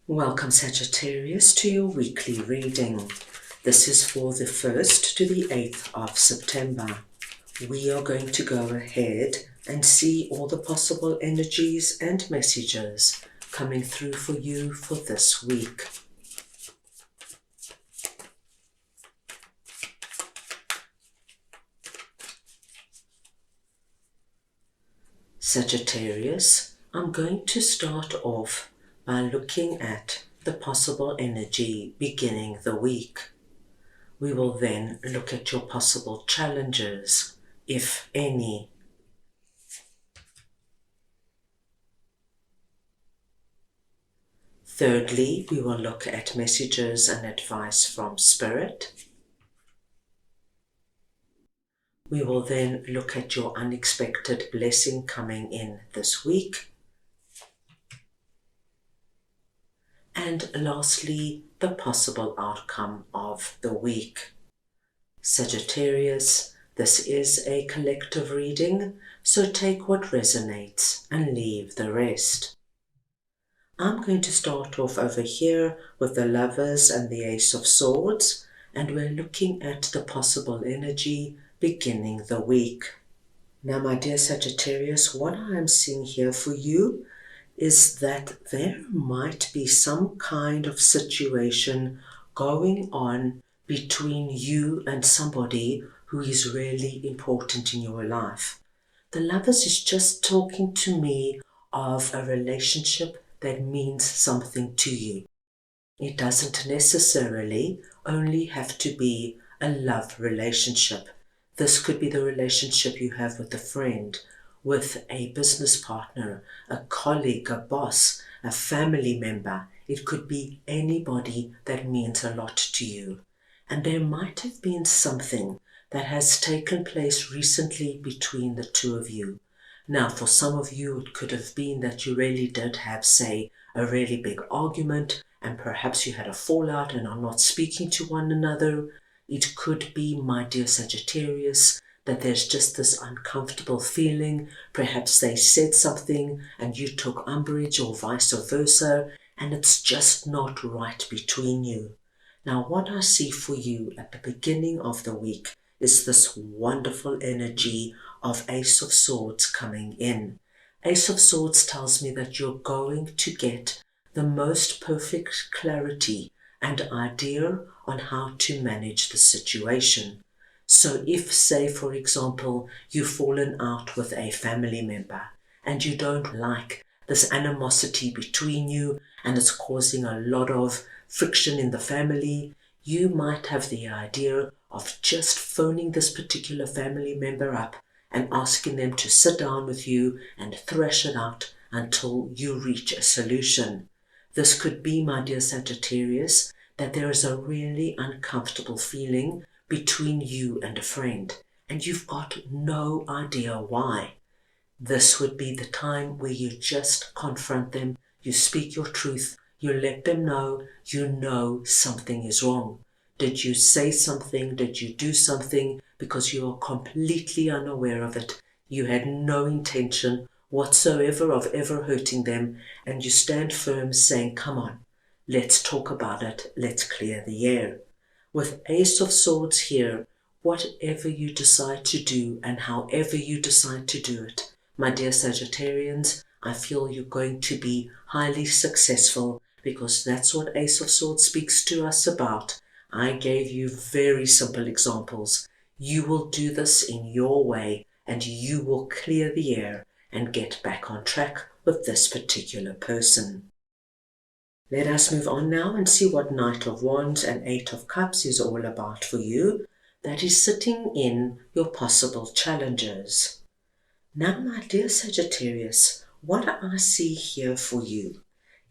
Welcome Sagittarius to your weekly reading. This is for the 1st to the 8th of September. We are going to go ahead and see all the possible energies and messages coming through for you for this week. Sagittarius, I'm going to start off by looking at the possible energy beginning the week. We will then look at your possible challenges, if any. Thirdly, we will look at messages and advice from Spirit. We will then look at your unexpected blessing coming in this week. And lastly, the possible outcome of the week. Sagittarius, this is a collective reading, so take what resonates and leave the rest. I'm going to start off over here with the Lovers and the Ace of Swords, and we're looking at the possible energy beginning the week. Now, my dear Sagittarius, what I am seeing here for you is that there might be some kind of situation going on between you and somebody who is really important in your life. The Lovers is just talking to me of a relationship that means something to you. It doesn't necessarily only have to be a love relationship. This could be the relationship you have with a friend, with a business partner, a colleague, a boss, a family member. It could be anybody that means a lot to you. And there might have been something that has taken place recently between the two of you. Now, for some of you, it could have been that you really did have, say, a really big argument, and perhaps you had a fallout and are not speaking to one another. It could be, my dear Sagittarius, that there's just this uncomfortable feeling. Perhaps they said something and you took umbrage, or vice versa, and it's just not right between you. Now, what I see for you at the beginning of the week is this wonderful energy of Ace of Swords coming in. Ace of Swords tells me that you're going to get the most perfect clarity and idea on how to manage the situation. So if, say, for example, you've fallen out with a family member and you don't like this animosity between you and it's causing a lot of friction in the family, you might have the idea of just phoning this particular family member up and asking them to sit down with you and thrash it out until you reach a solution. This could be, my dear Sagittarius, that there is a really uncomfortable feeling between you and a friend, and you've got no idea why. This would be the time where you just confront them, you speak your truth, you let them know you know something is wrong. Did you say something? Did you do something? Because you are completely unaware of it. You had no intention whatsoever of ever hurting them, and you stand firm saying, come on, let's talk about it, let's clear the air. With Ace of Swords here, whatever you decide to do and however you decide to do it, my dear Sagittarians, I feel you're going to be highly successful, because that's what Ace of Swords speaks to us about. I gave you very simple examples. You will do this in your way and you will clear the air and get back on track with this particular person. Let us move on now and see what Knight of Wands and Eight of Cups is all about for you. That is sitting in your possible challenges. Now, my dear Sagittarius, what I see here for you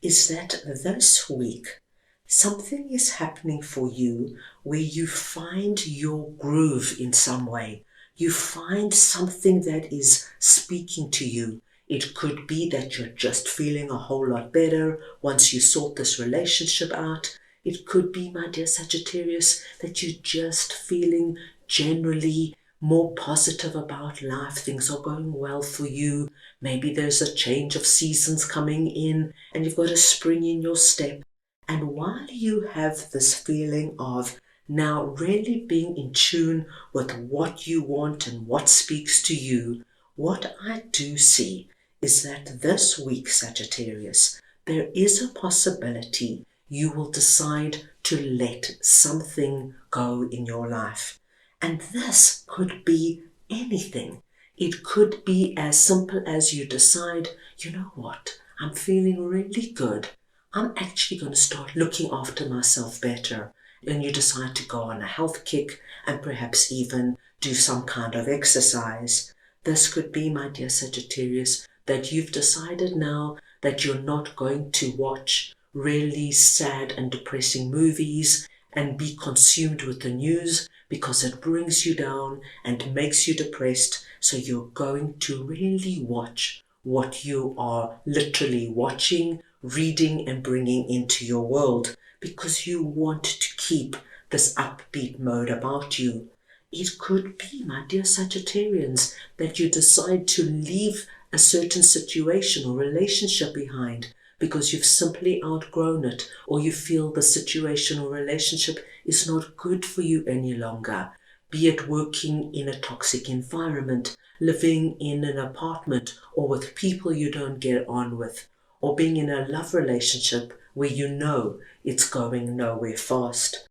is that this week something is happening for you where you find your groove in some way. You find something that is speaking to you. It could be that you're just feeling a whole lot better once you sort this relationship out. It could be, my dear Sagittarius, that you're just feeling generally more positive about life. Things are going well for you. Maybe there's a change of seasons coming in and you've got a spring in your step. And while you have this feeling of now really being in tune with what you want and what speaks to you, what I do see is that this week, Sagittarius, there is a possibility you will decide to let something go in your life. And this could be anything. It could be as simple as you decide, you know what, I'm feeling really good. I'm actually going to start looking after myself better. And you decide to go on a health kick and perhaps even do some kind of exercise. This could be, my dear Sagittarius, that you've decided now that you're not going to watch really sad and depressing movies and be consumed with the news because it brings you down and makes you depressed. So you're going to really watch what you are literally watching, reading and bringing into your world because you want to keep this upbeat mode about you. It could be, my dear Sagittarians, that you decide to leave a certain situation or relationship behind because you've simply outgrown it, or you feel the situation or relationship is not good for you any longer. Be it working in a toxic environment, living in an apartment or with people you don't get on with, or being in a love relationship where you know it's going nowhere fast.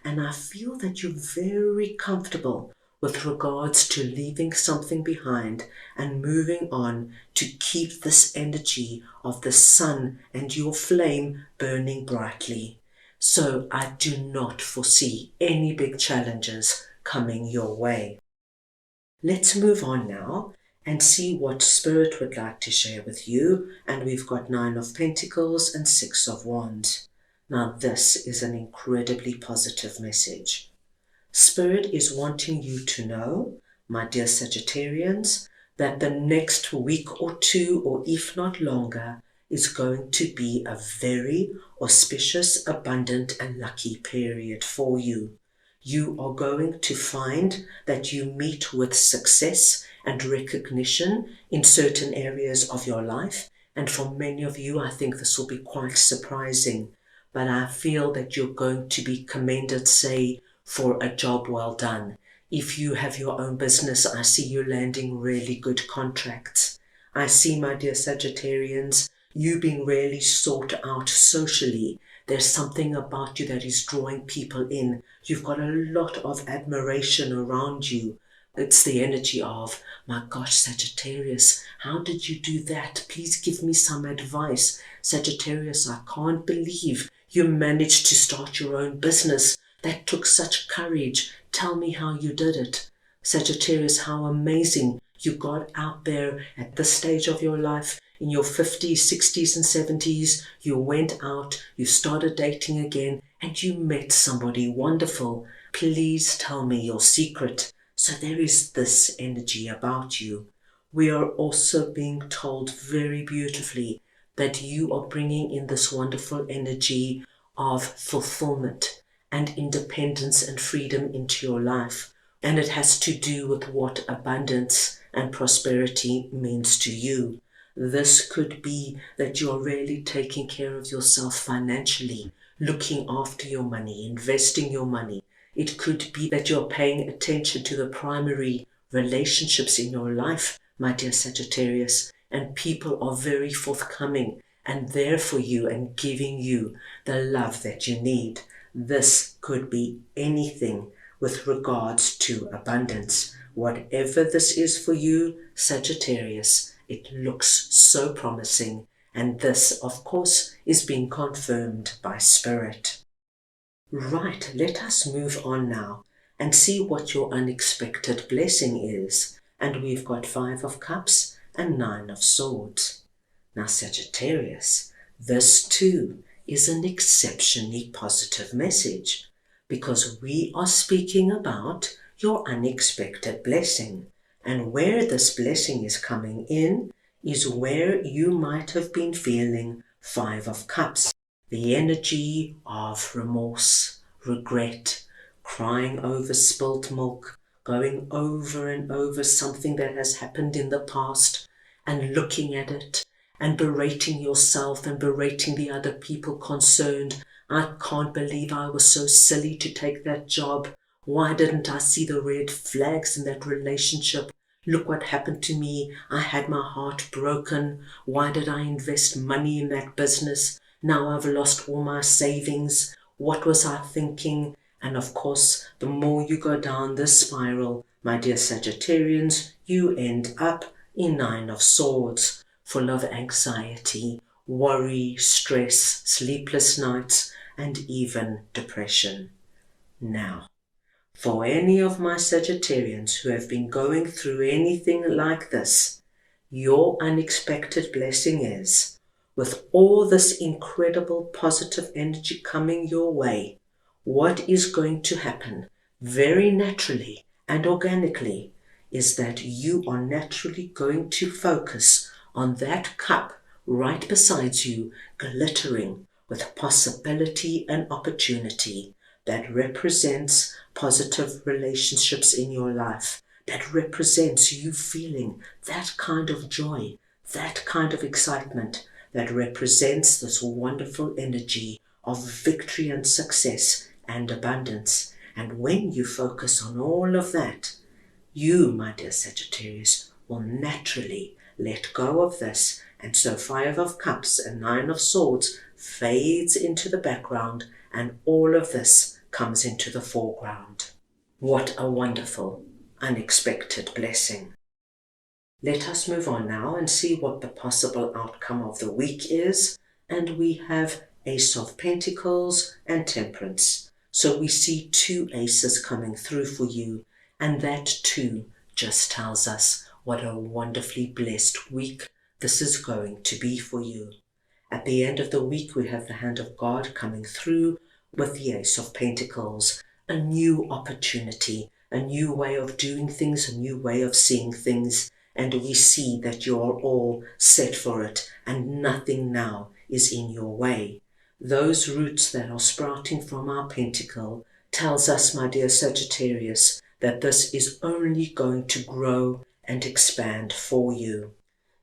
And I feel that you're very comfortable with regards to leaving something behind and moving on to keep this energy of the sun and your flame burning brightly. So I do not foresee any big challenges coming your way. Let's move on now and see what Spirit would like to share with you. And we've got 9 of Pentacles and 6 of Wands. Now this is an incredibly positive message. Spirit is wanting you to know, my dear Sagittarians, that the next week or two, or if not longer, is going to be a very auspicious, abundant and lucky period for you. You are going to find that you meet with success and recognition in certain areas of your life. And for many of you, I think this will be quite surprising. But I feel that you're going to be commended, say, for a job well done. If you have your own business, I see you landing really good contracts. I see, my dear Sagittarians, you being really sought out socially. There's something about you that is drawing people in. You've got a lot of admiration around you. It's the energy of, my gosh, Sagittarius, how did you do that? Please give me some advice. Sagittarius, I can't believe you managed to start your own business. That took such courage. Tell me how you did it. Sagittarius, how amazing you got out there at this stage of your life. In your 50s, 60s and 70s, you went out, you started dating again, and you met somebody wonderful. Please tell me your secret. So there is this energy about you. We are also being told very beautifully that you are bringing in this wonderful energy of fulfillment and independence and freedom into your life. And it has to do with what abundance and prosperity means to you. This could be that you're really taking care of yourself financially, looking after your money, investing your money. It could be that you're paying attention to the primary relationships in your life, my dear Sagittarius, and people are very forthcoming and there for you and giving you the love that you need. This could be anything with regards to abundance. Whatever this is for you, Sagittarius, it looks so promising. And this, of course, is being confirmed by Spirit. Right, let us move on now and see what your unexpected blessing is. And we've got 5 of Cups and 9 of Swords. Now, Sagittarius, this too is an exceptionally positive message because we are speaking about your unexpected blessing. And where this blessing is coming in is where you might have been feeling 5 of Cups. The energy of remorse, regret, crying over spilt milk, going over and over something that has happened in the past and looking at it and berating yourself and berating the other people concerned. I can't believe I was so silly to take that job. Why didn't I see the red flags in that relationship? Look what happened to me. I had my heart broken. Why did I invest money in that business? Now I've lost all my savings. What was I thinking? And of course, the more you go down this spiral, my dear Sagittarians, you end up in Nine of Swords, full of anxiety, worry, stress, sleepless nights, and even depression. Now, for any of my Sagittarians who have been going through anything like this, your unexpected blessing is, with all this incredible positive energy coming your way, what is going to happen very naturally and organically is that you are naturally going to focus on that cup right beside you, glittering with possibility and opportunity that represents positive relationships in your life, that represents you feeling that kind of joy, that kind of excitement, that represents this wonderful energy of victory and success and abundance. And when you focus on all of that, you, my dear Sagittarius, will naturally let go of this. And so Five of Cups and Nine of Swords fades into the background, and all of this comes into the foreground. What a wonderful, unexpected blessing. Let us move on now and see what the possible outcome of the week is. And we have Ace of Pentacles and Temperance. So we see two aces coming through for you, and that too just tells us what a wonderfully blessed week this is going to be for you. At the end of the week, we have the hand of God coming through with the Ace of Pentacles, a new opportunity, a new way of doing things, a new way of seeing things, and we see that you are all set for it and nothing now is in your way. Those roots that are sprouting from our pentacle tells us, my dear Sagittarius, that this is only going to grow and expand for you.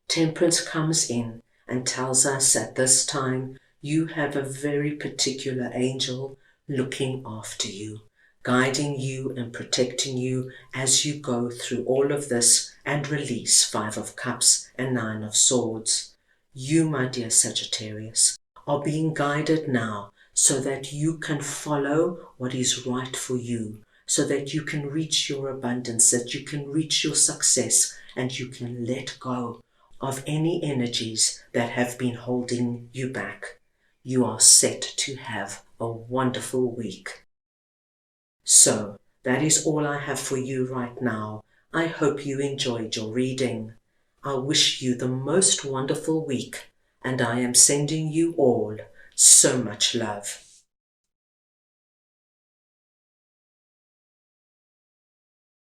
Temperance comes in and tells us at this time you have a very particular angel looking after you, guiding you and protecting you as you go through all of this and release Five of Cups and Nine of Swords. You, my dear Sagittarius, are being guided now so that you can follow what is right for you, so that you can reach your abundance, that you can reach your success, and you can let go of any energies that have been holding you back. You are set to have a wonderful week. So, that is all I have for you right now. I hope you enjoyed your reading. I wish you the most wonderful week, and I am sending you all so much love.